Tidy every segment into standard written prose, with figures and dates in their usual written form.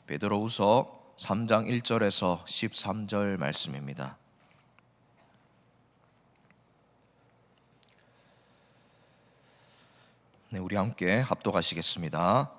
베드로후서 3장 1절에서 13절 말씀입니다. 네, 우리 함께 합독하시겠습니다.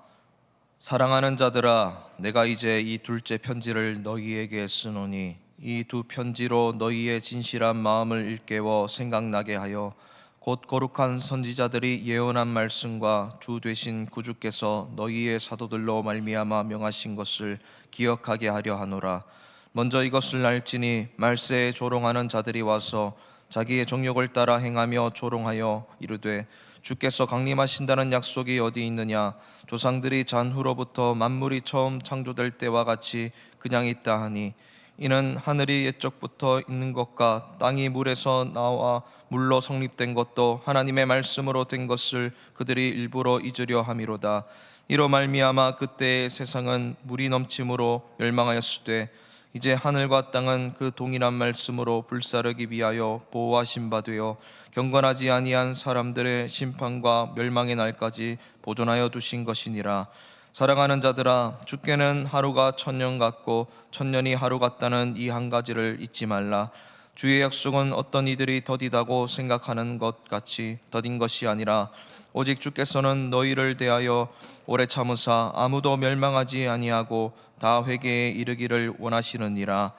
사랑하는 자들아, 내가 이제 이 둘째 편지를 너희에게 쓰노니 이 두 편지로 너희의 진실한 마음을 일깨워 생각나게 하여 곧 거룩한 선지자들이 예언한 말씀과 주 되신 구주께서 너희의 사도들로 말미암아 명하신 것을 기억하게 하려 하노라. 먼저 이것을 알지니 말세에 조롱하는 자들이 와서 자기의 정욕을 따라 행하며 조롱하여 이르되 주께서 강림하신다는 약속이 어디 있느냐? 조상들이 잔후로부터 만물이 처음 창조될 때와 같이 그냥 있다 하니 이는 하늘이 옛적부터 있는 것과 땅이 물에서 나와 물로 성립된 것도 하나님의 말씀으로 된 것을 그들이 일부러 잊으려 함이로다. 이로 말미암아 그때의 세상은 물이 넘침으로 멸망하였으되 이제 하늘과 땅은 그 동일한 말씀으로 불사르기 위하여 보호하신 바 되어 경건하지 아니한 사람들의 심판과 멸망의 날까지 보존하여 두신 것이니라. 사랑하는 자들아, 주께는 하루가 천년 같고 천년이 하루 같다는 이 한 가지를 잊지 말라. 주의 약속은 어떤 이들이 더디다고 생각하는 것 같이 더딘 것이 아니라 오직 주께서는 너희를 대하여 오래 참으사 아무도 멸망하지 아니하고 다 회개에 이르기를 원하시느니라.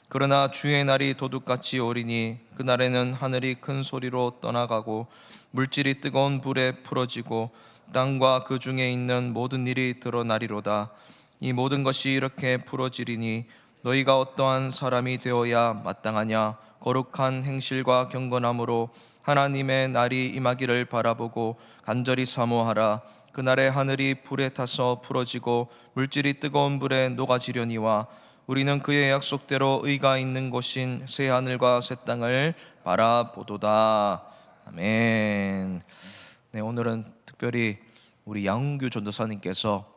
그러나 주의 날이 도둑같이 오리니 그날에는 하늘이 큰 소리로 떠나가고 물질이 뜨거운 불에 풀어지고 땅과 그 중에 있는 모든 일이 드러나리로다. 이 모든 것이 이렇게 풀어지리니 너희가 어떠한 사람이 되어야 마땅하냐? 거룩한 행실과 경건함으로 하나님의 날이 임하기를 바라보고 간절히 사모하라. 그날에 하늘이 불에 타서 풀어지고 물질이 뜨거운 불에 녹아지려니와 우리는 그의 약속대로 의가 있는 곳인 새 하늘과 새 땅을 바라보도다. 아멘. 네, 오늘은 특별히 우리 양은규 전도사님께서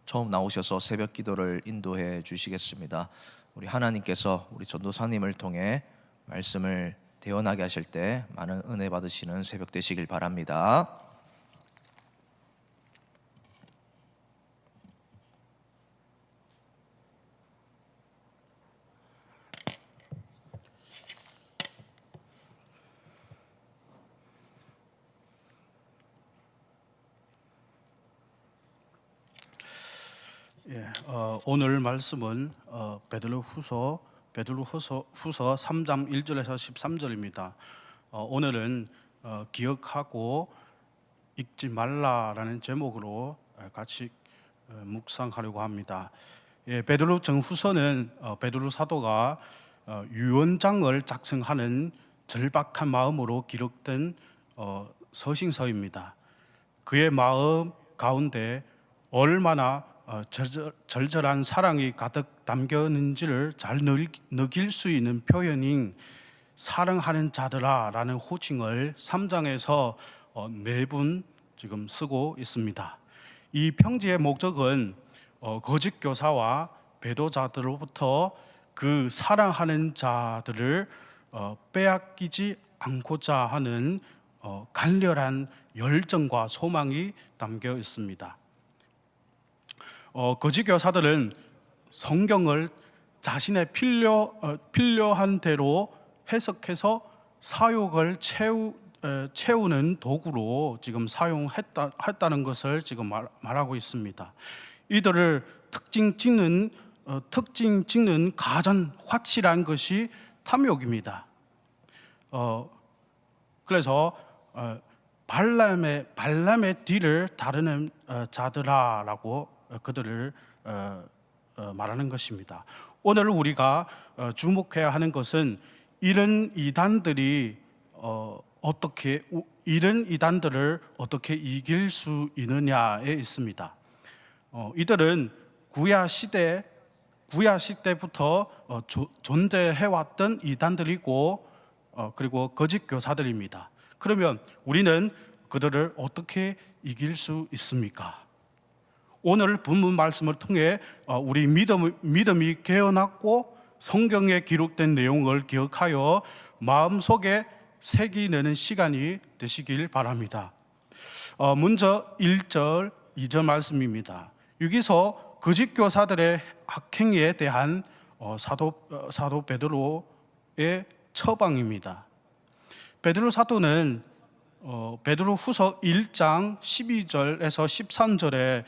처음 나오셔서 새벽 기도를 인도해 주시겠습니다. 우리 하나님께서 우리 전도사님을 통해 말씀을 대언하게 하실 때 많은 은혜 받으시는 새벽 되시길 바랍니다. 오늘 말씀은 베드로후서 3장 1절에서 13절입니다. 오늘은 기억하고 잊지 말라라는 제목으로 같이 묵상하려고 합니다. 베드로 전후서는 베드로 사도가 유언장을 작성하는 절박한 마음으로 기록된 서신서입니다. 그의 마음 가운데 얼마나 절절한 사랑이 가득 담겨 있는지를 잘 느낄 수 있는 표현인 사랑하는 자들아 라는 호칭을 3장에서 4분 지금 쓰고 있습니다. 이 편지의 목적은 거짓 교사와 배도자들로부터 그 사랑하는 자들을 빼앗기지 않고자 하는 간절한 열정과 소망이 담겨 있습니다. 거짓 교사들은 성경을 자신의 필요한 대로 해석해서 사욕을 채우는 도구로 지금 사용했다는 것을 지금 말하고 있습니다. 이들을 특징 찍는 가장 확실한 것이 탐욕입니다. 그래서 발람의 뒤를 따르는 자들아라고 그들을 말하는 것입니다. 오늘 우리가 주목해야 하는 것은 이런 이단들을 어떻게 이길 수 있느냐에 있습니다. 이들은 구약 시대부터 존재해왔던 이단들이고 그리고 거짓 교사들입니다. 그러면 우리는 그들을 어떻게 이길 수 있습니까? 오늘 본문 말씀을 통해 우리 믿음이 깨어났고 성경에 기록된 내용을 기억하여 마음속에 새기내는 시간이 되시길 바랍니다. 먼저 1절, 2절 말씀입니다. 여기서 거짓 교사들의 악행에 대한 사도 베드로의 처방입니다. 베드로 사도는 베드로 후서 1장 12절에서 13절에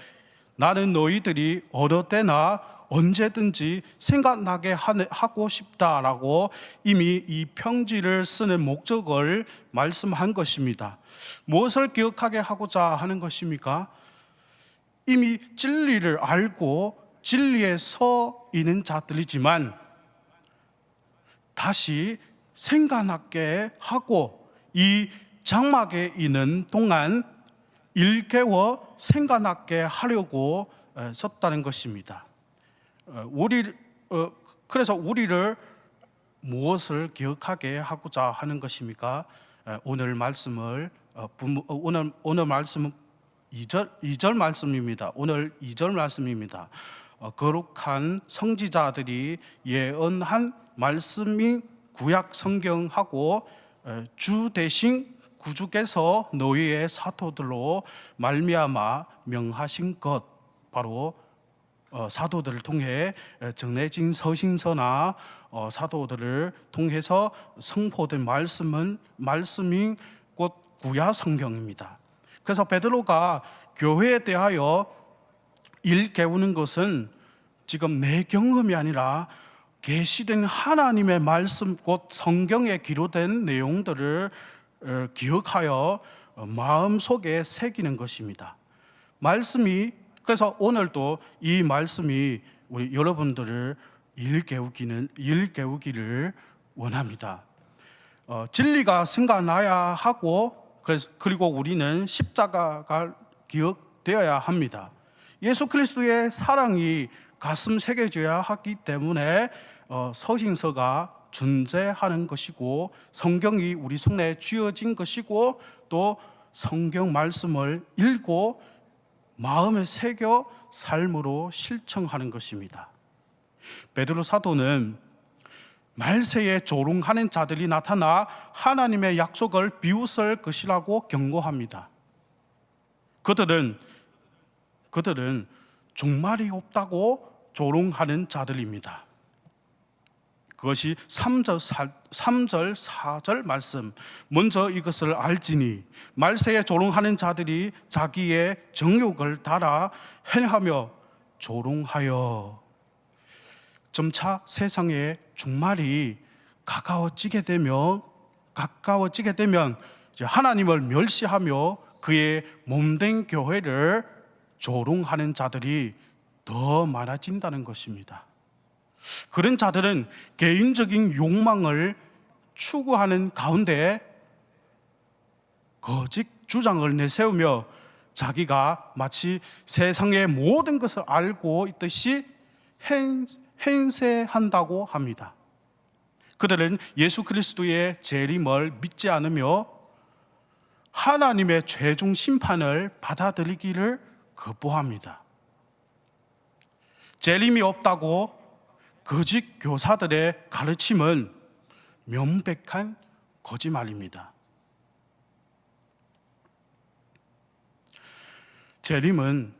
나는 너희들이 어느 때나 언제든지 생각나게 하고 싶다라고 이미 이 편지를 쓰는 목적을 말씀한 것입니다. 무엇을 기억하게 하고자 하는 것입니까? 이미 진리를 알고 진리에 서 있는 자들이지만 다시 생각나게 하고 이 장막에 있는 동안 일깨워 생각나게 하려고 썼다는 것입니다. 그래서 우리를 무엇을 기억하게 하고자 하는 것입니까? 오늘 말씀은 2절 말씀입니다. 오늘 2절 말씀입니다. 거룩한 선지자들이 예언한 말씀이 구약 성경하고 주 대신 구주께서 너희의 사도들로 말미암아 명하신 것, 바로 사도들을 통해 정해진 서신서나 사도들을 통해서 선포된 말씀이 곧 구약 성경입니다. 그래서 베드로가 교회에 대하여 일깨우는 것은 지금 내 경험이 아니라 계시된 하나님의 말씀, 곧 성경에 기록된 내용들을 기억하여 마음속에 새기는 것입니다. 그래서 오늘도 이 말씀이 우리 여러분들을 일깨우기를 원합니다. 진리가 생각나야 하고, 그리고 우리는 십자가가 기억되어야 합니다. 예수 그리스도의 사랑이 가슴 새겨져야 하기 때문에 서신서가 존재하는 것이고, 성경이 우리 손에 쥐어진 것이고, 또 성경 말씀을 읽고 마음에 새겨 삶으로 실천하는 것입니다. 베드로 사도는 말세에 조롱하는 자들이 나타나 하나님의 약속을 비웃을 것이라고 경고합니다. 그들은 종말이 없다고 조롱하는 자들입니다. 그것이 3절, 4절 말씀. 먼저 이것을 알지니 말세에 조롱하는 자들이 자기의 정욕을 따라 행하며 조롱하여. 점차 세상의 종말이 가까워지게 되면 이제 하나님을 멸시하며 그의 몸된 교회를 조롱하는 자들이 더 많아진다는 것입니다. 그런 자들은 개인적인 욕망을 추구하는 가운데 거짓 주장을 내세우며 자기가 마치 세상의 모든 것을 알고 있듯이 행세한다고 합니다. 그들은 예수 그리스도의 재림을 믿지 않으며 하나님의 최종 심판을 받아들이기를 거부합니다. 재림이 없다고 거짓 교사들의 가르침은 명백한 거짓말입니다. 재림은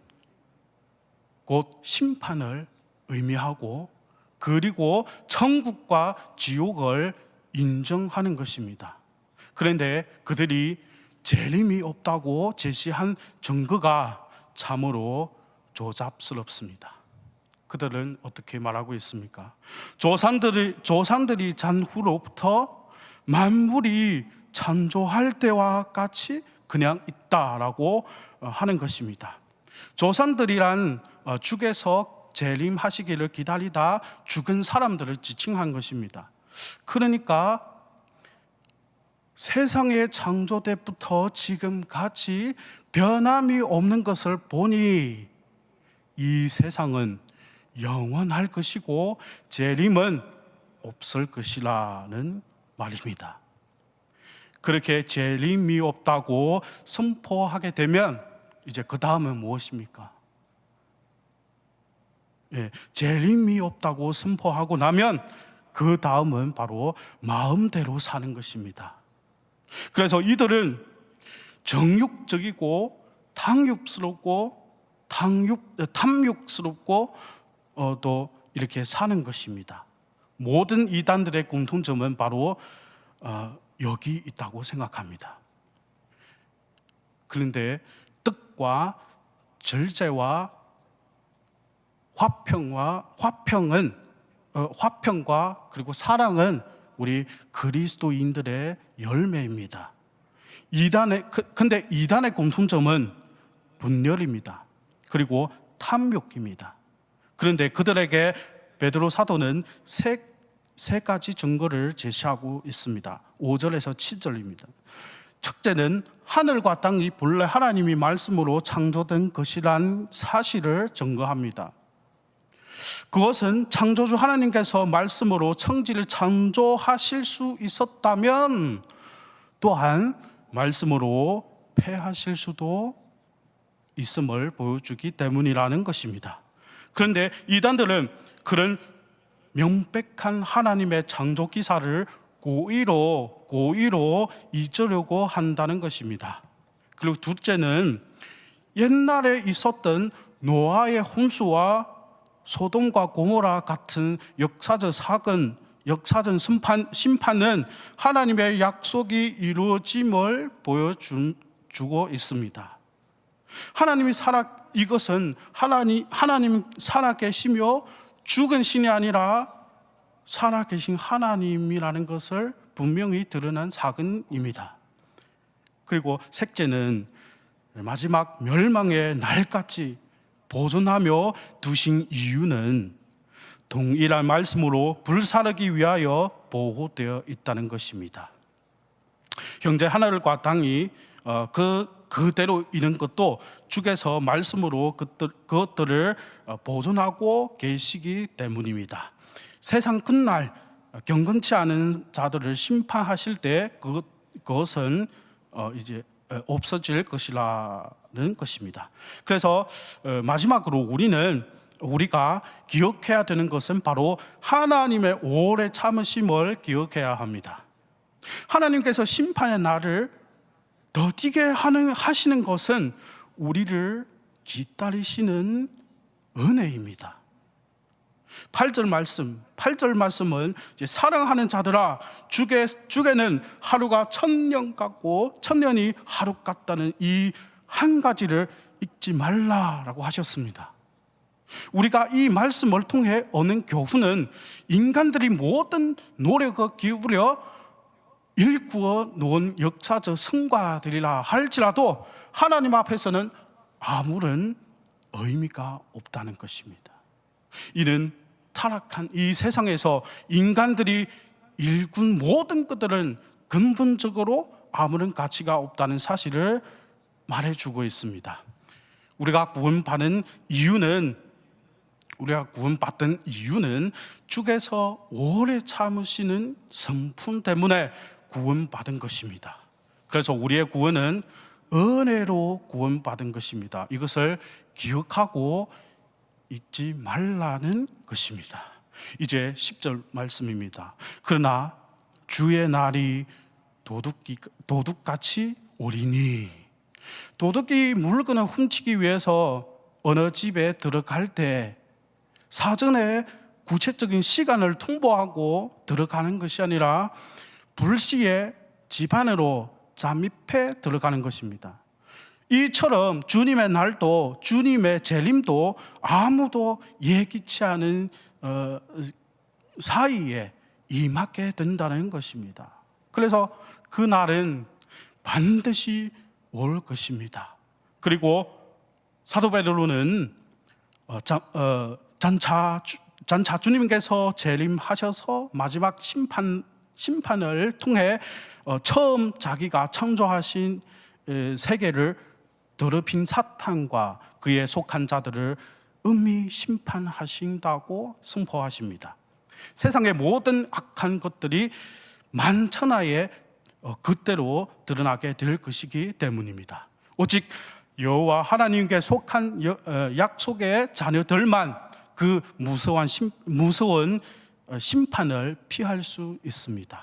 곧 심판을 의미하고, 그리고 천국과 지옥을 인정하는 것입니다. 그런데 그들이 재림이 없다고 제시한 증거가 참으로 조잡스럽습니다. 그들은 어떻게 말하고 있습니까? 조상들이 잔 후로부터 만물이 창조할 때와 같이 그냥 있다라고 하는 것입니다. 조상들이란 주께서 재림하시기를 기다리다 죽은 사람들을 지칭한 것입니다. 그러니까 세상의 창조 때부터 지금까지 변함이 없는 것을 보니 이 세상은 영원할 것이고 재림은 없을 것이라는 말입니다. 그렇게 재림이 없다고 선포하게 되면 이제 그 다음은 무엇입니까? 재림이 없다고 선포하고 나면 그 다음은 바로 마음대로 사는 것입니다. 그래서 이들은 정욕적이고 탐욕스럽고 탐욕스럽고 또 이렇게 사는 것입니다. 모든 이단들의 공통점은 바로 여기 있다고 생각합니다. 그런데 뜻과 절제와 화평과 그리고 사랑은 우리 그리스도인들의 열매입니다. 근데 이단의 공통점은 분열입니다. 그리고 탐욕입니다. 그런데 그들에게 베드로 사도는 세 가지 증거를 제시하고 있습니다. 5절에서 7절입니다. 첫째는 하늘과 땅이 본래 하나님이 말씀으로 창조된 것이란 사실을 증거합니다. 그것은 창조주 하나님께서 말씀으로 천지를 창조하실 수 있었다면 또한 말씀으로 폐하실 수도 있음을 보여주기 때문이라는 것입니다. 그런데 이단들은 그런 명백한 하나님의 창조 기사를 고의로 잊으려고 한다는 것입니다. 그리고 둘째는 옛날에 있었던 노아의 홍수와 소돔과 고모라 같은 역사적 사건, 역사적 심판은 하나님의 약속이 이루어짐을 보여주고 있습니다. 이것은 하나님 살아계시며 죽은 신이 아니라 살아계신 하나님이라는 것을 분명히 드러난 사건입니다. 그리고 셋째는 마지막 멸망의 날까지 보존하며 두신 이유는 동일한 말씀으로 불사르기 위하여 보호되어 있다는 것입니다. 형제 하늘과 땅이 그대로 있는 것도 주께서 말씀으로 그것들을 보존하고 계시기 때문입니다. 세상 끝날 경건치 않은 자들을 심판하실 때 그것은 이제 없어질 것이라는 것입니다. 그래서 마지막으로 우리가 기억해야 되는 것은 바로 하나님의 오래 참으심을 기억해야 합니다. 하나님께서 심판의 날을 더디게 하시는 것은 우리를 기다리시는 은혜입니다. 8절 말씀은 이제 사랑하는 자들아 주께는 하루가 천년 같고 천년이 하루 같다는 이 한 가지를 잊지 말라라고 하셨습니다. 우리가 이 말씀을 통해 얻는 교훈은 인간들이 모든 노력을 기울여 일구어 놓은 역사적 성과들이라 할지라도 하나님 앞에서는 아무런 의미가 없다는 것입니다. 이는 타락한 이 세상에서 인간들이 일군 모든 것들은 근본적으로 아무런 가치가 없다는 사실을 말해주고 있습니다. 우리가 구원받은 이유는 주께서 오래 참으시는 성품 때문에 구원받은 것입니다. 그래서 우리의 구원은 은혜로 구원받은 것입니다. 이것을 기억하고 잊지 말라는 것입니다. 이제 10절 말씀입니다. 그러나 주의 날이 도둑같이 오리니, 도둑이 물건을 훔치기 위해서 어느 집에 들어갈 때 사전에 구체적인 시간을 통보하고 들어가는 것이 아니라 불시에 집 안으로 잠입해 들어가는 것입니다. 이처럼 주님의 날도 주님의 재림도 아무도 예기치 않은 사이에 임하게 된다는 것입니다. 그래서 그 날은 반드시 올 것입니다. 그리고 사도 베드로는 장차 주님께서 재림하셔서 마지막 심판을 통해 처음 자기가 창조하신 세계를 더럽힌 사탄과 그에 속한 자들을 음미 심판하신다고 선포하십니다. 세상의 모든 악한 것들이 만천하에 그때로 드러나게 될 것이기 때문입니다. 오직 여호와 하나님께 속한 약속의 자녀들만 그 무서운 심판을 피할 수 있습니다.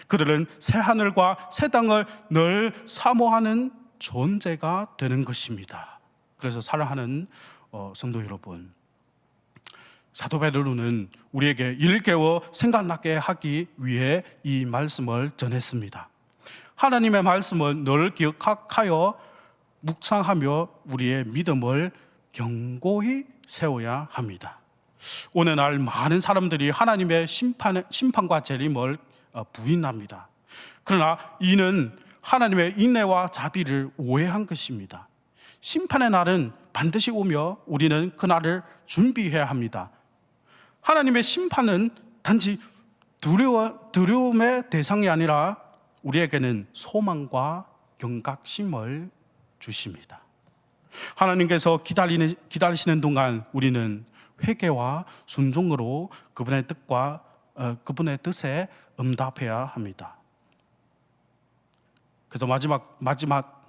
그들은 새 하늘과 새 땅을 늘 사모하는 존재가 되는 것입니다. 그래서 사랑하는 성도 여러분, 사도 베드로는 우리에게 일깨워 생각나게 하기 위해 이 말씀을 전했습니다. 하나님의 말씀을 늘 기억하여 묵상하며 우리의 믿음을 견고히 세워야 합니다. 오늘날 많은 사람들이 하나님의 심판과 재림을 부인합니다. 그러나 이는 하나님의 인내와 자비를 오해한 것입니다. 심판의 날은 반드시 오며 우리는 그 날을 준비해야 합니다. 하나님의 심판은 단지 두려움의 대상이 아니라 우리에게는 소망과 경각심을 주십니다. 하나님께서 기다리시는 동안 우리는 회개와 순종으로 그분의 뜻에 응답해야 합니다. 그래서 마지막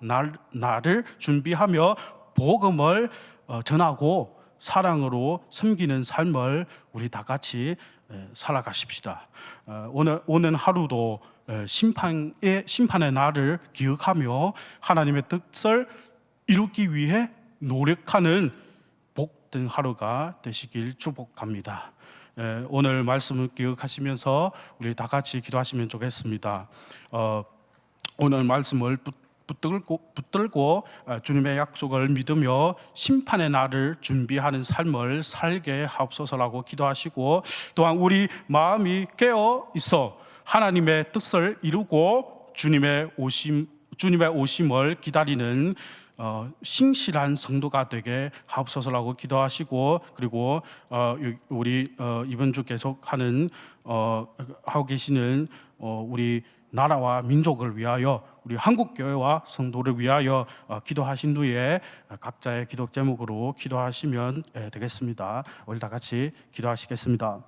날을 준비하며 복음을 전하고 사랑으로 섬기는 삶을 우리 다 같이 살아가십시다. 오늘 하루도 심판의 날을 기억하며 하나님의 뜻을 이루기 위해 노력하는 복된 하루가 되시길 축복합니다. 오늘 말씀을 기억하시면서 우리 다 같이 기도하시면 좋겠습니다. 오늘 말씀을 붙들고 주님의 약속을 믿으며 심판의 날을 준비하는 삶을 살게 하옵소서라고 기도하시고, 또한 우리 마음이 깨어 있어 하나님의 뜻을 이루고 주님의 오심을 기다리는 신실한 성도가 되게 하옵소서라고 기도하시고, 그리고 우리 이번 주 계속하는 하고 계시는 우리 나라와 민족을 위하여, 우리 한국교회와 성도를 위하여 기도하신 후에 각자의 기도 제목으로 기도하시면 되겠습니다. 우리 다 같이 기도하시겠습니다.